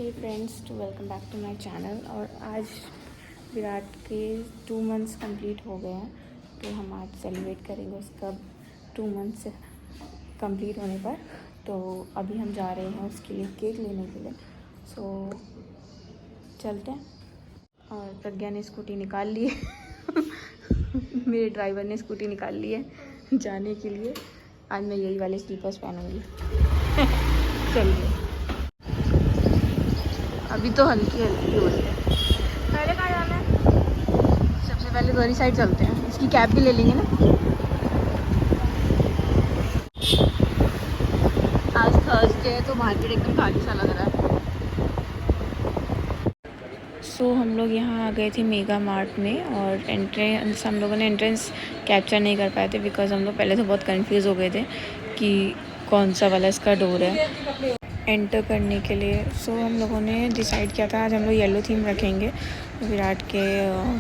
Hey friends, to welcome back to my channel. और आज विराट के 2 मंथ्स कंप्लीट हो गए हैं, तो हम आज सेलिब्रेट करेंगे उसका 2 मंथ्स कंप्लीट होने पर। तो अभी हम जा रहे हैं उसके लिए केक लेने के लिए। सो चलते हैं। और प्रज्ञा ने स्कूटी निकाल ली है मेरे ड्राइवर ने स्कूटी निकाल ली है जाने के लिए। आज मैं यही वाले स्लीपर्स पहनूंगी चलिए। अभी तो हल्की हल्की हो रही है। पहले कहाँ जाना है? सबसे पहले दोनों साइड चलते हैं। इसकी कैब भी ले लेंगे ना। आज थर्सडे है तो मार्केट एकदम खाली सा लग रहा है। सो हम लोग यहाँ आ गए थे मेगा मार्ट में, और एंट्रेंस हम लोगों ने एंट्रेंस कैप्चर नहीं कर पाए थे बिकॉज हम लोग पहले से बहुत कंफ्यूज हो गए थे कि कौन सा वाला इसका डोर है एंटर करने के लिए। सो हम लोगों ने डिसाइड किया था आज हम लोग येलो थीम रखेंगे विराट के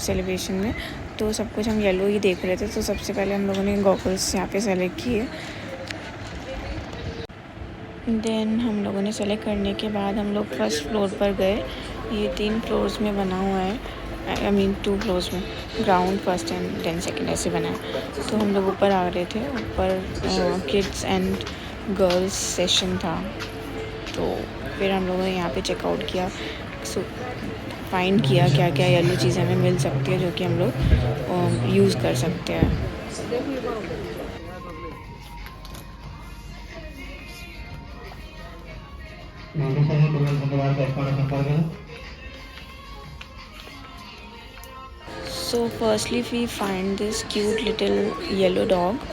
सेलिब्रेशन में। तो सब कुछ हम येलो ही देख रहे थे। तो सबसे पहले हम लोगों ने गॉगल्स यहाँ पे सेलेक्ट किए। देन हम लोगों ने सेलेक्ट करने के बाद हम लोग फर्स्ट फ्लोर पर गए। ये 3 फ्लोर्स में बना हुआ है, आई मीन 2 फ्लोर्स में, ground first and then second ऐसे बना है। तो हम लोग ऊपर आ रहे थे। ऊपर किड्स एंड गर्ल्स सेशन था। तो फिर हम लोगों ने यहाँ पे चेकआउट किया, फाइंड किया क्या क्या येलो चीज़ें हमें मिल सकती है जो कि हम लोग यूज़ कर सकते हैं। So firstly we find this cute little yellow dog.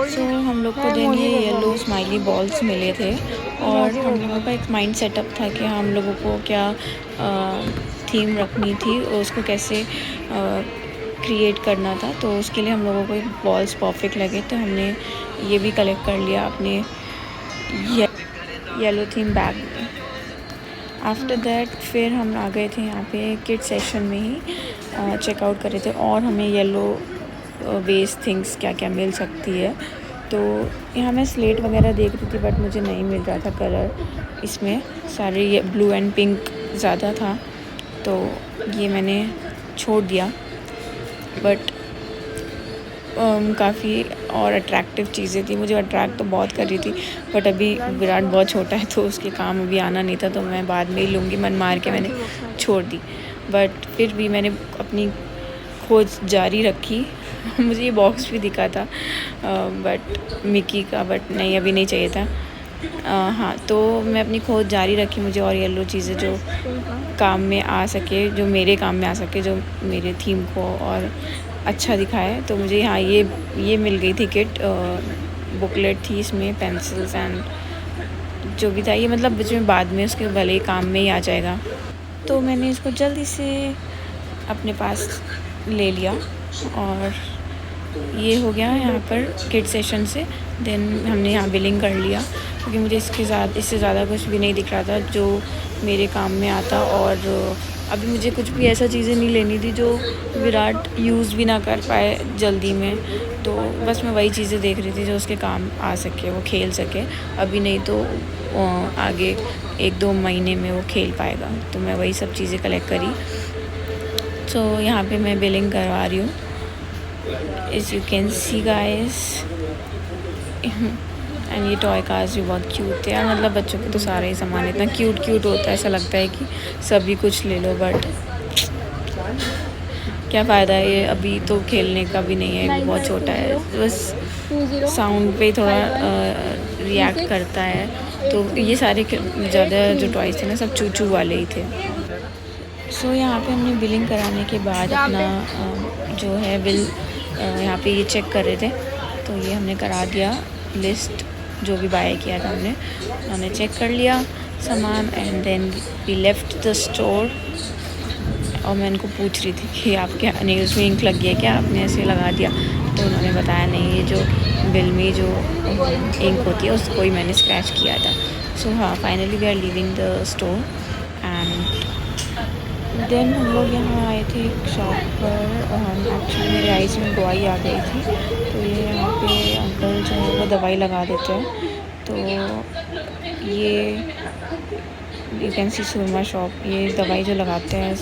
सो हम लोग को देन ये येलो स्माइली बॉल्स मिले थे, और हम लोगों का एक माइंड सेटअप था कि हम लोगों को क्या थीम रखनी थी और उसको कैसे क्रिएट करना था। तो उसके लिए हम लोगों को बॉल्स परफेक्ट लगे, तो हमने ये भी कलेक्ट कर लिया अपने येलो थीम बैग में। आफ्टर दैट फिर हम आ गए थे यहाँ पे किड सेशन में ही चेकआउट कर रहे थे, और हमें येलो वेस्ट थिंग्स क्या क्या मिल सकती है। तो यहाँ मैं स्लेट वगैरह देख रही थी बट मुझे नहीं मिल रहा था कलर। इसमें सारे ये ब्लू एंड पिंक ज़्यादा था, तो ये मैंने छोड़ दिया। बट काफ़ी और अट्रैक्टिव चीज़ें थी, मुझे अट्रैक्ट तो बहुत कर रही थी। बट अभी विराट बहुत छोटा है तो उसके काम अभी आना नहीं था, तो मैं बाद में ही लूँगी मन मार के मैंने छोड़ दी। बट फिर भी मैंने अपनी खोज जारी रखी मुझे ये बॉक्स भी दिखा था बट मिकी का, बट नहीं अभी नहीं चाहिए था। हाँ, तो मैं अपनी खोज जारी रखी। मुझे और येलो चीज़ें जो काम में आ सके, जो मेरे काम में आ सके, जो मेरे थीम को और अच्छा दिखाए। तो मुझे यहाँ ये मिल गई थी किट, बुकलेट थी, इसमें पेंसिल्स एंड जो भी था ये, मतलब बीच में बाद में उसके भले ही काम में ही आ जाएगा। तो मैंने इसको जल्दी से अपने पास ले लिया, और ये हो गया यहाँ पर किड सेशन से। देन हमने यहाँ बिलिंग कर लिया, क्योंकि मुझे इससे ज़्यादा कुछ भी नहीं दिख रहा था जो मेरे काम में आता। और अभी मुझे कुछ भी ऐसा चीज़ें नहीं लेनी थी जो विराट यूज़ भी ना कर पाए जल्दी में। तो बस मैं वही चीज़ें देख रही थी जो उसके काम आ सके, वो खेल सके। अभी नहीं तो आगे 1-2 महीने में वो खेल पाएगा। तो मैं वही सब चीज़ें कलेक्ट करी। तो यहाँ पे मैं बिलिंग करवा रही हूँ, as you can see guys। And ये टॉय कार्स भी बहुत क्यूट थे यार, मतलब बच्चों के तो सारे ही सामान इतना क्यूट होता है, ऐसा लगता है कि सभी कुछ ले लो। बट क्या फ़ायदा है, ये अभी तो खेलने का भी नहीं है, बहुत छोटा है, बस साउंड पे थोड़ा रिएक्ट करता है। तो ये सारे ज़्यादा जो टॉयज़ थे ना सब चूचू वाले ही थे। सो यहाँ पे हमने बिलिंग कराने के बाद अपना जो है बिल यहाँ पे ये चेक कर रहे थे, तो ये हमने करा दिया। लिस्ट जो भी बाय किया था हमने चेक कर लिया सामान, and then we left the store. और मैं इनको पूछ रही थी कि आपके नेल्स में इंक लग गया क्या, आपने ऐसे लगा दिया। तो उन्होंने बताया नहीं, ये जो बिल में जो इंक होती है उसको ही मैंने स्क्रैच किया था। सो हाँ, finally we are leaving the store and then हम लोग यहाँ आए थे एक शॉप पर। एक्चुअली मेरे आइज़ में दवाई आ गई थी, तो ये यहाँ पे अंकल जो है वो दवाई लगा देते हैं। तो ये you can see surma shop, ये दवाई जो लगाते हैं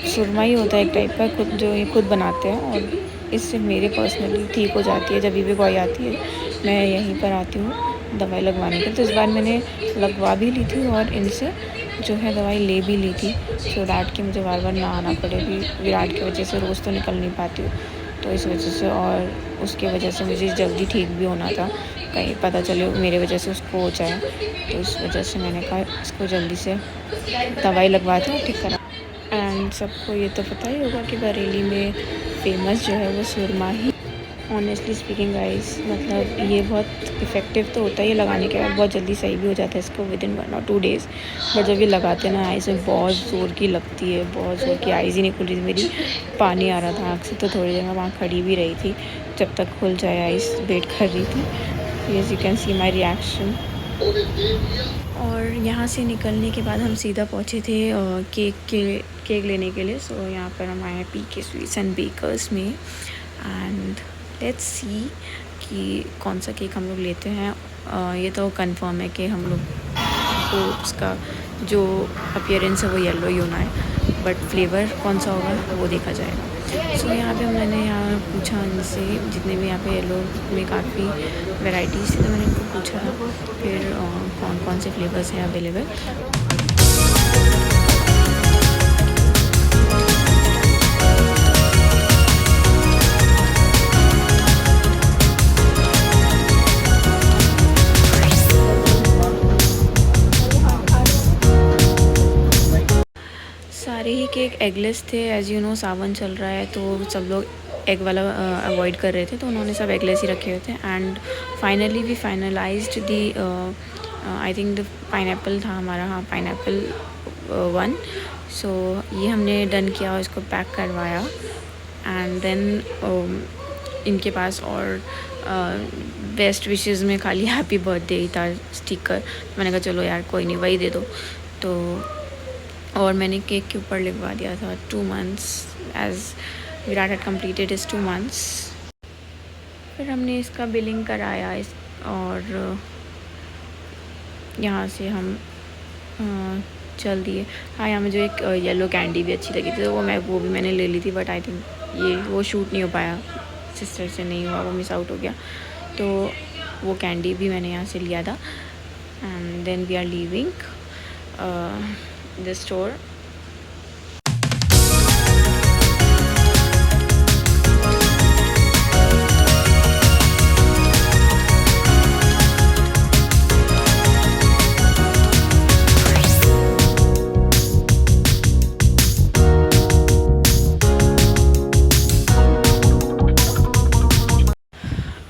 सुरमा ही होता है एक टाइप का, खुद जो ये खुद बनाते हैं, और इससे मेरे पर्सनली ठीक हो जाती है। जब भी कोई आती है मैं यहीं पर आती हूँ दवाई लगवाने के। तो इस बार मैंने लगवा भी ली थी और इनसे जो है दवाई ले भी ली थी, सो दैट कि मुझे बार बार ना आना पड़े। भी विराट की वजह से रोज़ तो निकल नहीं पाती हूँ, तो इस वजह से, और उसके वजह से मुझे जल्दी ठीक भी होना था, कहीं पता चले मेरे वजह से उसको हो जाए। तो इस वजह से मैंने कहा इसको जल्दी से दवाई लगवाते हैं, ठीक करा। एंड सबको ये तो पता ही होगा कि बरेली में फेमस जो है वो सुरमा ही। ऑनेस्टली स्पीकिंग गाइस, मतलब ये बहुत इफ़ेक्टिव तो होता है, ये लगाने के बाद बहुत जल्दी सही भी हो जाता है इसको विद इन 1 और 2 डेज़। बट जब ये लगाते हैं ना, आइज़ में बहुत ज़ोर की लगती है, बहुत ज़ोर की। आइज़ ही नहीं खुल रही थी मेरी, पानी आ रहा था आँख से। तो थोड़ी देर मैं वहाँ खड़ी भी रही थी जब तक खुल जाए आइज़, वेट कर रही थी। As you can see my reaction. और यहाँ से निकलने के बाद हम सीधा पहुँचे थे केक लेने के लिए। सो यहाँ पर हम आए हैं PK स्वीट्स एंड बेकर्स में, एंड लेट्स सी कि कौन सा केक हम लोग लेते हैं। ये तो कंफर्म है कि हम लोग को उसका जो अपीयरेंस है वो येलो ही होना है, बट फ्लेवर कौन सा होगा वो देखा जाएगा। सो यहाँ पे मैंने यहाँ पूछा उनसे, जितने भी यहाँ पे येलो में काफ़ी वैरायटीज़ थी, तो मैंने उनको पूछा फिर कौन कौन से फ्लेवर्स हैं अवेलेबल। सारे ही केक एगलेस थे। एज़ यू नो सावन चल रहा है, तो सब लोग एग वाला अवॉइड कर रहे थे, तो उन्होंने सब एगलेस ही रखे हुए थे। And finally we finalised the I think the pineapple था हमारा, हाँ पाइनएप्पल 1। सो ये हमने डन किया और इसको पैक करवाया। एंड देन इनके पास और बेस्ट विशेज़ में खाली हैप्पी बर्थडे ही था स्टिकर। मैंने कहा चलो यार कोई नहीं, वही दे दो। तो और मैंने केक के ऊपर लिखवा दिया था 2 months, as Virat had completed is 2 months। फिर हमने इसका बिलिंग कराया और यहाँ से हम चल दिए। हाँ, यहाँ मुझे एक येलो कैंडी भी अच्छी लगी थी, तो वो भी मैंने ले ली थी, बट आई थिंक ये वो शूट नहीं हो पाया, सिस्टर से नहीं हुआ, वो मिस आउट हो गया। तो वो कैंडी भी मैंने यहाँ से लिया था। And then we are leaving the store.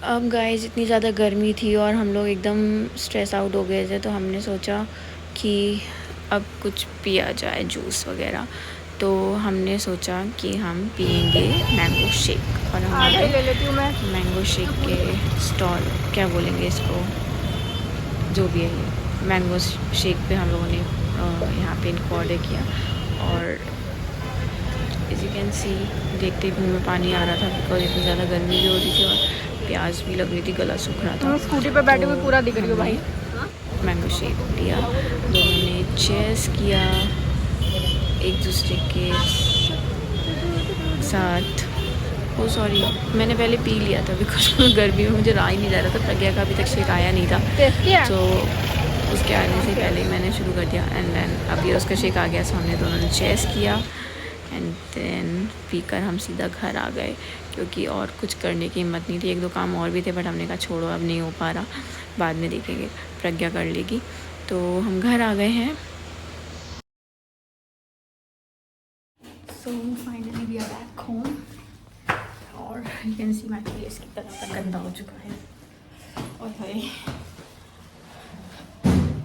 अब गाइस इतनी ज़्यादा गर्मी थी और हम लोग एकदम स्ट्रेस आउट हो गए थे, तो हमने सोचा कि अब कुछ पिया जाए, जूस वगैरह। तो हमने सोचा कि हम पियेंगे मैंगो शेक, और हमारे ले लेती हूँ मैं मैंगो शेक के स्टॉल, क्या बोलेंगे इसको, जो भी है ये मैंगो शेक पे हम लोगों ने यहाँ पे इनको ऑर्डर किया। और एज यू कैन सी, देखते ही मुँह में पानी आ रहा था, बिकॉज इतनी ज़्यादा गर्मी भी हो रही थी और प्यास भी लग रही थी, गला सूख रहा था। स्कूटी पे बैठे हुए पूरा दिख रही हो भाई। मैंगो शेक लिया, दोनों ने चेयर्स किया एक दूसरे के साथ। ओ सॉरी, मैंने पहले पी लिया था बिकॉज गर्मी में मुझे रहा ही नहीं जा रहा था। प्रज्ञा का अभी तक शेक आया नहीं था, तो उसके आने से पहले ही मैंने शुरू कर दिया। एंड देन अभी उसका शेक आ गया, सो हमने दोनों ने चेयर्स किया एंड देन पीकर हम सीधा घर आ गए, क्योंकि और कुछ करने की हिम्मत नहीं थी। 1-2 काम और भी थे, बट हमने कहा छोड़ो, अब नहीं हो पा रहा, बाद में देखेंगे, प्रज्ञा कर लेगी। तो हम घर आ गए हैं। So finally we are back home, और you can see my face की तरह गंदा हो चुका है, और भाई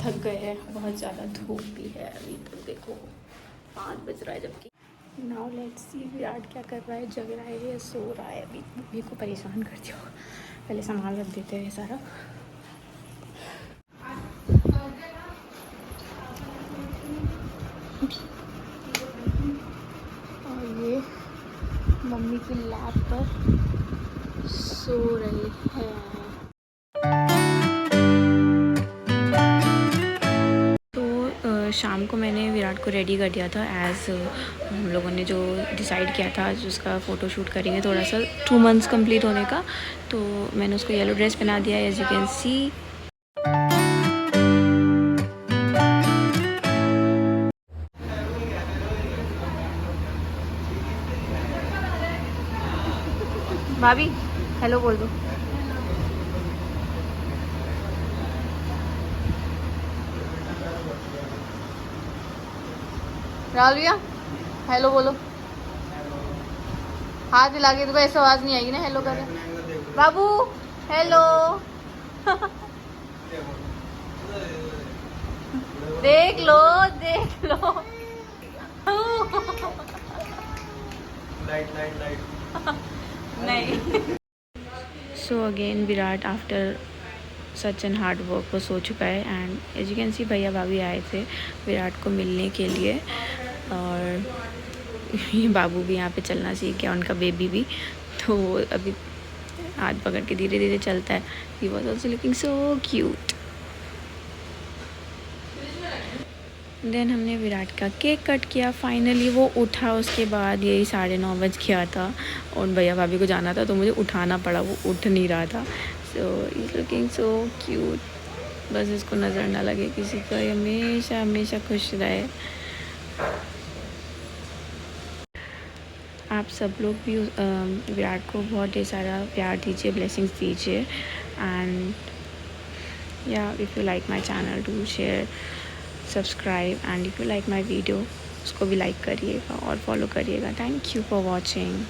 थक गए हैं, बहुत ज़्यादा धूप भी है। अभी तक देखो 5 बज रहा है, जबकि नाउ लेट्स सी विराट क्या कर रहा है, जग रहा है या सो रहा है। अभी मम्मी को परेशान कर दिया, पहले सामान रख देते हैं सारा। और ये मम्मी की लैप पर सो रहे हैं। शाम को मैंने विराट को रेडी कर दिया था एज़ हम लोगों ने जो डिसाइड किया था, जो उसका फ़ोटो शूट करेंगे थोड़ा सा 2 मंथ्स कंप्लीट होने का। तो मैंने उसको येलो ड्रेस पहना दिया एज यू कैन सी। भाभी हेलो बोल दो। राहुल भैया हेलो बोलो। हाथ हिला के, देखो ऐसे आवाज नहीं आएगी ना हेलो करे। बाबू हेलो। देख लो देख लो। लाइट नहीं। So again Virat after such and hard work वो सो चुका है। And as you can see भैया भाभी आए थे विराट को मिलने के लिए। और ये बाबू भी यहाँ पे चलना सीख गया, उनका बेबी भी। तो अभी हाथ पकड़ के धीरे धीरे चलता है। He was also looking so cute. Then हमने विराट का केक कट किया। फाइनली वो उठा। उसके बाद यही 9:30 बज गया था और भैया भाभी को जाना था तो मुझे उठाना पड़ा, वो उठ नहीं रहा था। So is looking so cute. बस इसको नज़र ना लगे किसी का, हमेशा हमेशा खुश रहे। आप सब लोग भी विराट को बहुत ढेर सारा प्यार दीजिए, ब्लेसिंग्स दीजिए। एंड या if you like my channel do share subscribe and if you like my video उसको भी लाइक करिएगा और फॉलो करिएगा। Thank you for watching.